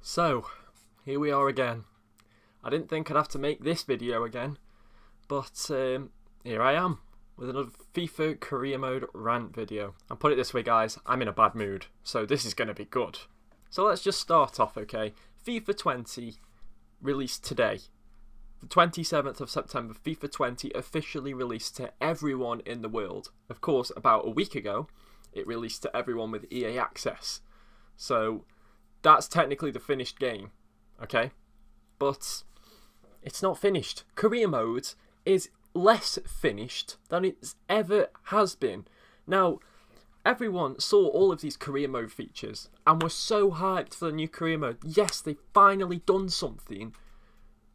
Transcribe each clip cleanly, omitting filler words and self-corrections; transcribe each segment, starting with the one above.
So, here we are again. I didn't think I'd have to make this video again, but here I am with another FIFA career mode rant video. And put it this way guys, I'm in a bad mood, so this is going to be good. So let's just start off, okay? FIFA 20 released today. The 27th of September, FIFA 20 officially released to everyone in the world. Of course, about a week ago, it released to everyone with EA access. So that's technically the finished game, okay? But it's not finished. Career mode is less finished than it ever has been. Now, everyone saw all of these career mode features and were so hyped for the new career mode. Yes, they've finally done something.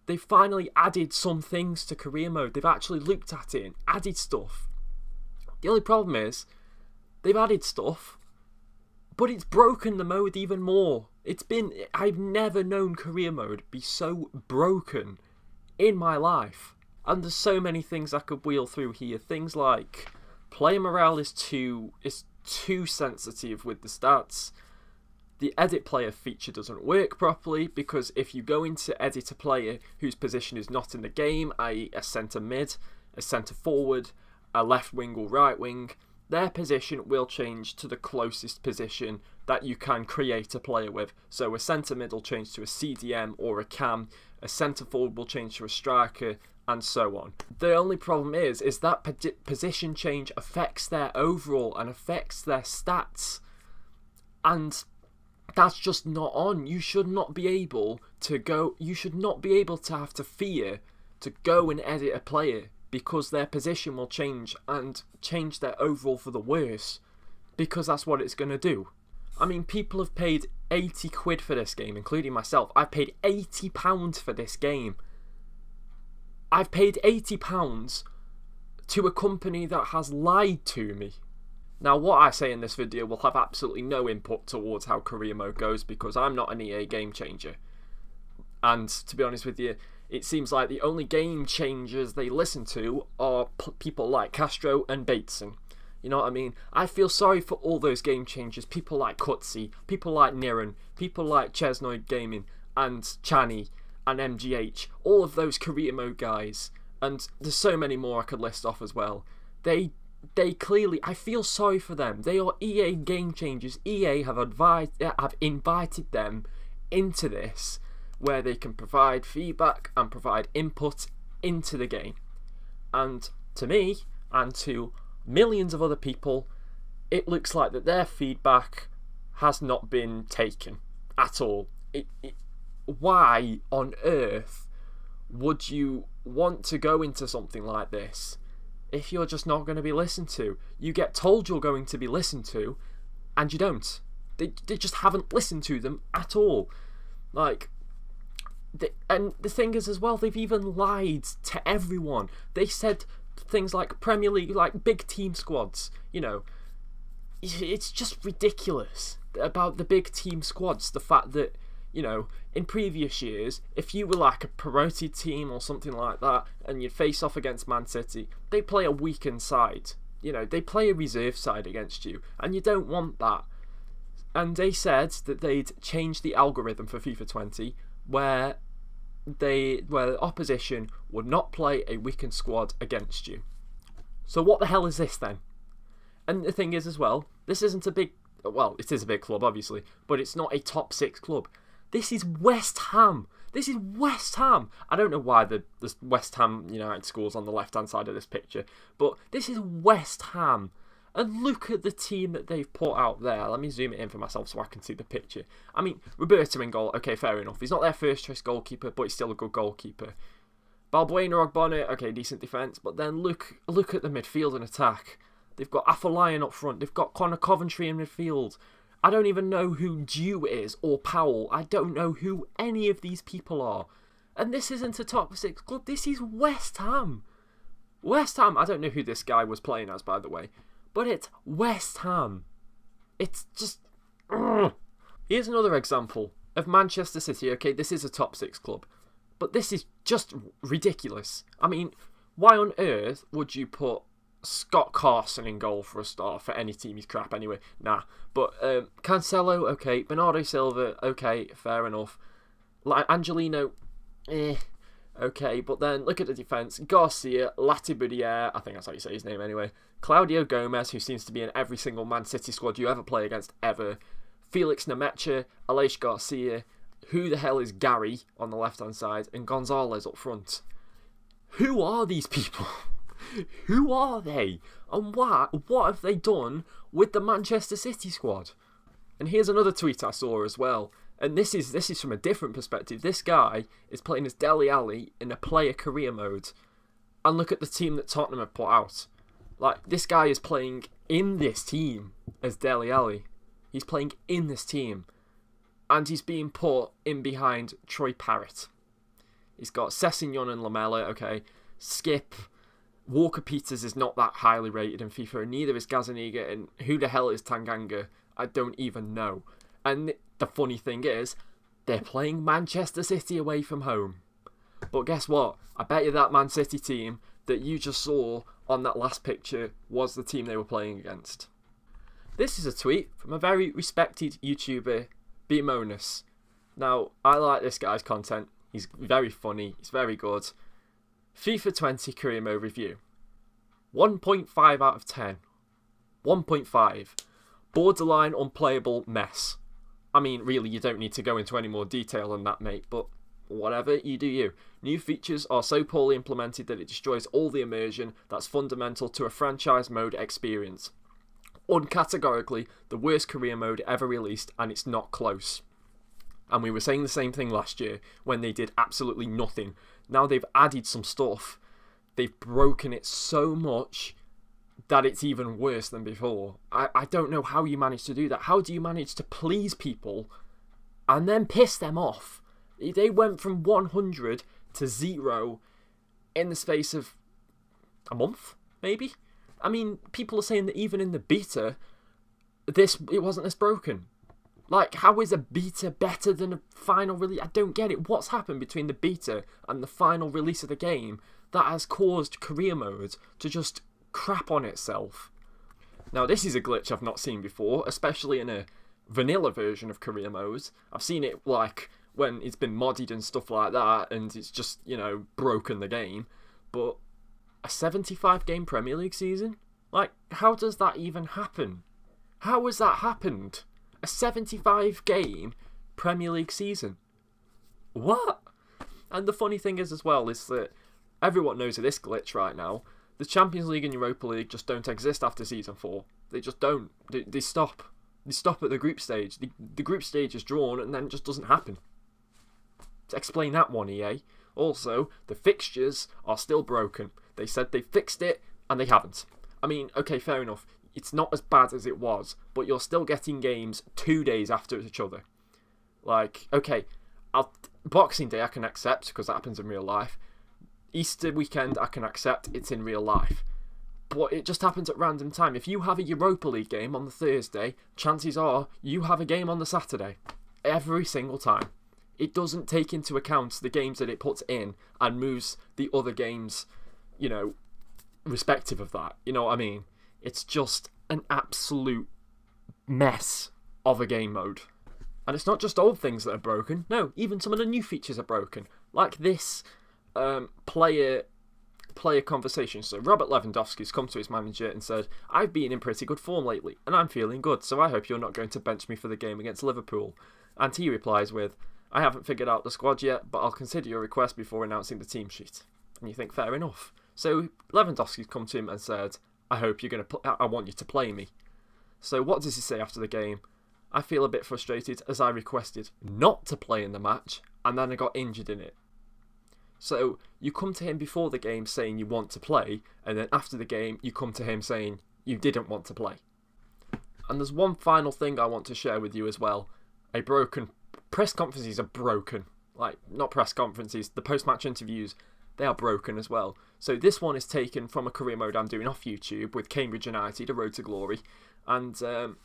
They've finally added some things to career mode. They've actually looked at it and added stuff. The only problem is, they've added stuff, but it's broken the mode even more. I've never known career mode be so broken in my life. And there's so many things I could wheel through here. Things like player morale is too sensitive with the stats. The edit player feature doesn't work properly because if you go into edit a player whose position is not in the game, i.e. a centre mid, a centre forward, a left wing or right wing, their position will change to the closest position that you can create a player with. So a centre mid will change to a CDM or a cam, a centre forward will change to a striker, and so on. The only problem is that position change affects their overall and affects their stats. And that's just not on. You should not be able to have to fear to go and edit a player because their position will change and change their overall for the worse, because that's what it's going to do. I mean, people have paid 80 quid for this game, including myself. I've paid £80 for this game. I've paid £80 to a company that has lied to me. Now, what I say in this video will have absolutely no input towards how career mode goes because I'm not an EA game changer. And to be honest with you, it seems like the only game changers they listen to are people like Castro and Bateson. You know what I mean? I feel sorry for all those game changers, people like Cutsy, people like Niran, people like Chesnoid Gaming and Channy and MGH, all of those career mode guys, and there's so many more I could list off as well. They clearly, I feel sorry for them. They are EA game changers. EA have invited them into this, where they can provide feedback and provide input into the game. And to me, and to millions of other people, it looks like that their feedback has not been taken at all. Why on earth would you want to go into something like this if you're just not going to be listened to? You get told you're going to be listened to, and you don't. They just haven't listened to them at all. Like, and the thing is as well, they've even lied to everyone. They said things like Premier League, like big team squads, you know. It's just ridiculous about the big team squads. The fact that, you know, in previous years, if you were like a promoted team or something like that and you'd face off against Man City, they play a weakened side. You know, they play a reserve side against you, and you don't want that. And they said that they'd change the algorithm for FIFA 20 where the opposition would not play a weakened squad against you. So what the hell is this then? And the thing is as well, this isn't a big, well, it is a big club obviously, but it's not a top 6 club. This is West Ham. This is West Ham. I don't know why the West Ham United score's on the left hand side of this picture, but this is West Ham. And look at the team that they've put out there. Let me zoom it in for myself so I can see the picture. I mean, Roberto in goal, okay, fair enough. He's not their first choice goalkeeper, but he's still a good goalkeeper. Balbuena, Ogbonna, okay, decent defence. But then look at the midfield and attack. They've got Afolayan up front. They've got Connor Coventry in midfield. I don't even know who Dew is or Powell. I don't know who any of these people are. And this isn't a top 6 club. This is West Ham. West Ham. I don't know who this guy was playing as, by the way. But it's West Ham. It's just... Here's another example of Manchester City. Okay, this is a top 6 club. But this is just ridiculous. I mean, why on earth would you put Scott Carson in goal for a start. For any team, he's crap anyway. Nah. But Cancelo, okay. Bernardo Silva, okay, fair enough. Like Angelino, okay. But then look at the defence. Garcia, Latibudiere, I think that's how you say his name anyway. Claudio Gomez, who seems to be in every single Man City squad you ever play against ever. Felix Nemecha, Aleix Garcia. Who the hell is Gary on the left-hand side? And Gonzalez up front. Who are these people? Who are they? And what have they done with the Manchester City squad? And here's another tweet I saw as well. And this is from a different perspective. This guy is playing as Dele Alli in a player career mode. And look at the team that Tottenham have put out. Like, this guy is playing in this team as Dele Alli. He's playing in this team. And he's being put in behind Troy Parrott. He's got Sessegnon and Lamela, okay. Skip. Walker Peters is not that highly rated in FIFA, and neither is Gazaniga, and who the hell is Tanganga? I don't even know. And the funny thing is, they're playing Manchester City away from home. But guess what? I bet you that Man City team that you just saw on that last picture was the team they were playing against. This is a tweet from a very respected YouTuber, Beamonus. Now, I like this guy's content. He's very funny. He's very good. FIFA 20 career mode review. 1.5 out of 10. 1.5. Borderline unplayable mess. I mean, really, you don't need to go into any more detail than that, mate, but whatever, you do you. New features are so poorly implemented that it destroys all the immersion that's fundamental to a franchise mode experience. Uncategorically, the worst career mode ever released, and it's not close. And we were saying the same thing last year when they did absolutely nothing. Now they've added some stuff. They've broken it so much that it's even worse than before. I don't know how you manage to do that. How do you manage to please people and then piss them off? They went from 100 to 0 in the space of a month, maybe? I mean, people are saying that even in the beta, it wasn't this broken. Like, how is a beta better than a final release? I don't get it. What's happened between the beta and the final release of the game that has caused career mode to just crap on itself? Now, this is a glitch I've not seen before, especially in a vanilla version of career mode. I've seen it, like, when it's been modded and stuff like that, and it's just, you know, broken the game. But a 75-game Premier League season? Like, how does that even happen? How has that happened? A 75-game Premier League season. What? And the funny thing is as well is that everyone knows of this glitch right now. The Champions League and Europa League just don't exist after Season 4. They just don't. They stop. They stop at the group stage. The group stage is drawn and then it just doesn't happen. To explain that one, EA. Also, the fixtures are still broken. They said they fixed it and they haven't. I mean, okay, fair enough. It's not as bad as it was, but you're still getting games 2 days after each other. Like, okay, Boxing Day I can accept because that happens in real life. Easter weekend I can accept, it's in real life. But it just happens at random time. If you have a Europa League game on the Thursday, chances are you have a game on the Saturday. Every single time. It doesn't take into account the games that it puts in and moves the other games, you know, respective of that. You know what I mean? It's just an absolute mess of a game mode. And it's not just old things that are broken. No, even some of the new features are broken. Like this player conversation. So Robert Lewandowski's come to his manager and said, I've been in pretty good form lately and I'm feeling good, so I hope you're not going to bench me for the game against Liverpool. And he replies with, I haven't figured out the squad yet, but I'll consider your request before announcing the team sheet. And you think, fair enough. So Lewandowski's come to him and said, I want you to play me. So what does he say after the game? I feel a bit frustrated as I requested not to play in the match and then I got injured in it. So you come to him before the game saying you want to play, and then after the game you come to him saying you didn't want to play. And there's one final thing I want to share with you as well. Press conferences are broken. Like, not press conferences, the post-match interviews, they are broken as well. So this one is taken from a career mode I'm doing off YouTube with Cambridge United, A Road to Glory. And the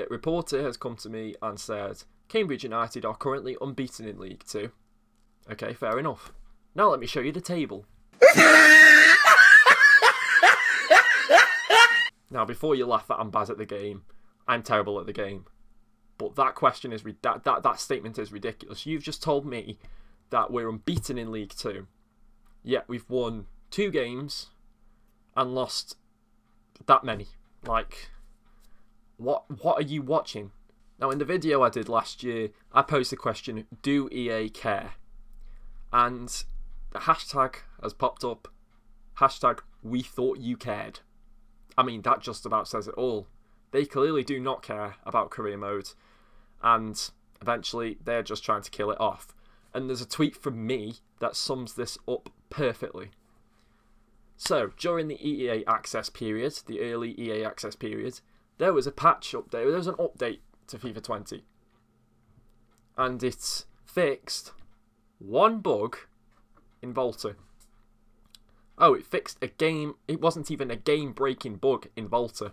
reporter has come to me and said, Cambridge United are currently unbeaten in League 2. Okay, fair enough. Now let me show you the table. Now, before you laugh that I'm bad at the game, I'm terrible at the game. But that question is that statement is ridiculous. You've just told me that we're unbeaten in League 2, yet we've won 2 games and lost that many. Like, what are you watching? Now, in the video I did last year, I posed the question, do EA care? And the hashtag has popped up, hashtag we thought you cared. I mean, that just about says it all. They clearly do not care about career mode, and eventually they're just trying to kill it off. And there's a tweet from me that sums this up perfectly. So, during the EA access period, the early EA access period, there was a patch update, there was an update to FIFA 20. And it fixed one bug in Volta. Oh, it fixed a game, it wasn't even a game-breaking bug in Volta.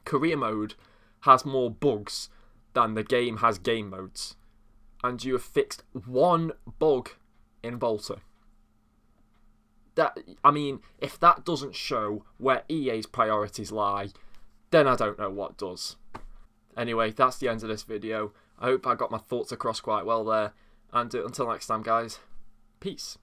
Career mode has more bugs than the game has game modes. And you have fixed one bug in Volta. That, I mean, if that doesn't show where EA's priorities lie, then I don't know what does. Anyway, that's the end of this video. I hope I got my thoughts across quite well there. And until next time, guys, peace.